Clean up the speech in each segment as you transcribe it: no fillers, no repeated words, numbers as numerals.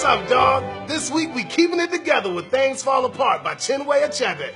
up, dog? This week we keeping it together with Things Fall Apart by Chinwe Achebe.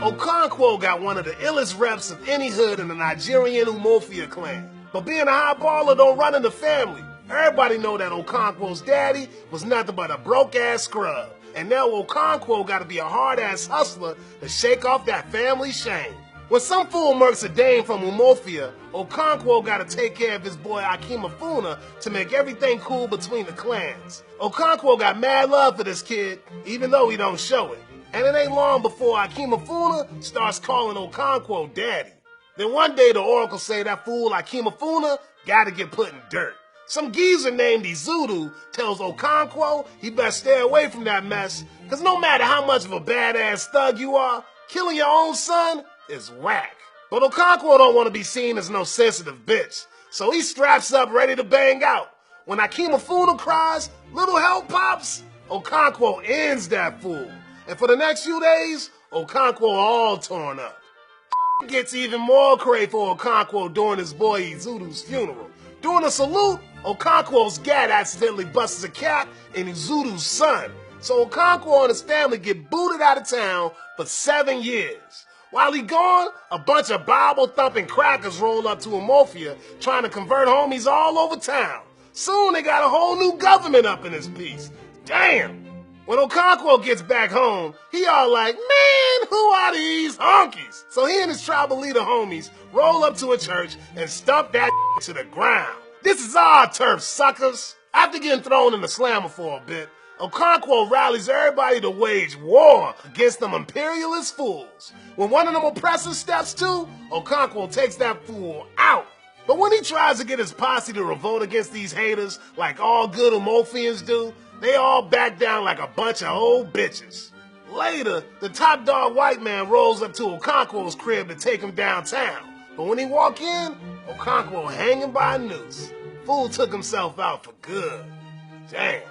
Okonkwo got one of the illest reps of any hood in the Nigerian Umofia clan. But being a high baller don't run in the family. Everybody know that Okonkwo's daddy was nothing but a broke-ass scrub. And now Okonkwo gotta be a hard-ass hustler to shake off that family shame. When some fool murks a dame from Umofia, Okonkwo gotta take care of his boy Akimafuna to make everything cool between the clans. Okonkwo got mad love for this kid, even though he don't show it. And it ain't long before Akimafuna starts calling Okonkwo daddy. Then one day the oracle say that fool Akimafuna gotta get put in dirt. Some geezer named Izudu tells Okonkwo he best stay away from that mess, cause no matter how much of a badass thug you are, killing your own son is whack. But Okonkwo don't want to be seen as no sensitive bitch, so he straps up ready to bang out. When Akimafuna cries, little help pops, Okonkwo ends that fool. And for the next few days, Okonkwo all torn up. Gets even more cray for Okonkwo during his boy Izudu's funeral. During a salute, Okonkwo's gat accidentally busts a cap in Izudu's son. So Okonkwo and his family get booted out of town for 7 years. While he gone, a bunch of Bible-thumping crackers roll up to Umofia trying to convert homies all over town. Soon they got a whole new government up in this piece. Damn! When Okonkwo gets back home, he all like, man, who are these honkies? So he and his tribal leader homies roll up to a church and stomp that to the ground. This is our turf, suckers! After getting thrown in the slammer for a bit, Okonkwo rallies everybody to wage war against them imperialist fools. When one of them oppressors steps to, Okonkwo takes that fool out. But when he tries to get his posse to revolt against these haters like all good Umofians do, they all back down like a bunch of old bitches. Later, the top dog white man rolls up to Okonkwo's crib to take him downtown. But when he walk in, Okonkwo hanging by a noose. Fool took himself out for good. Damn.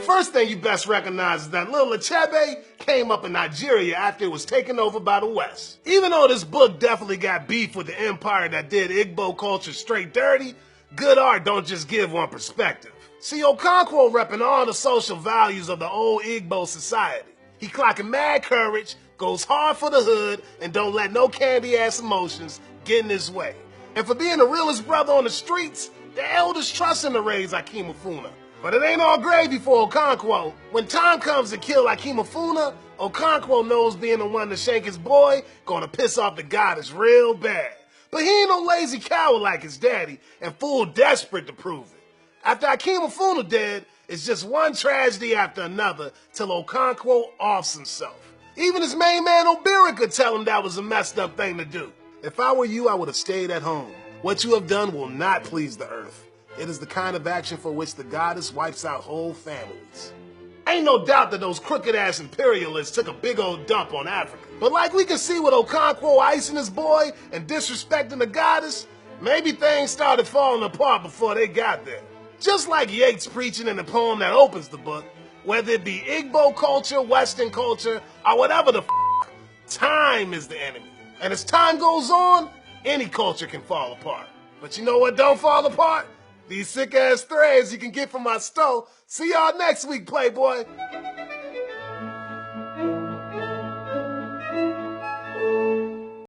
First thing you best recognize is that little Achebe came up in Nigeria after it was taken over by the West. Even though this book definitely got beef with the empire that did Igbo culture straight dirty, good art don't just give one perspective. See, Okonkwo repping all the social values of the old Igbo society. He clocking mad courage, goes hard for the hood, and don't let no candy-ass emotions get in his way. And for being the realest brother on the streets, the elders trust him to raise Akimafuna. But it ain't all gravy for Okonkwo. When time comes to kill Akimafuna, Okonkwo knows being the one to shank his boy gonna piss off the goddess real bad. But he ain't no lazy coward like his daddy, and fool desperate to prove it. After Akimafuna dead, it's just one tragedy after another till Okonkwo offs himself. Even his main man Obiri could tell him that was a messed up thing to do. If I were you, I would have stayed at home. What you have done will not please the earth. It is the kind of action for which the goddess wipes out whole families. Ain't no doubt that those crooked-ass imperialists took a big old dump on Africa. But like we can see with Okonkwo icing his boy and disrespecting the goddess, maybe things started falling apart before they got there. Just like Yeats preaching in the poem that opens the book, whether it be Igbo culture, Western culture, or whatever the time is the enemy. And as time goes on, any culture can fall apart. But you know what don't fall apart? These sick-ass threads you can get from my store. See y'all next week, Playboy.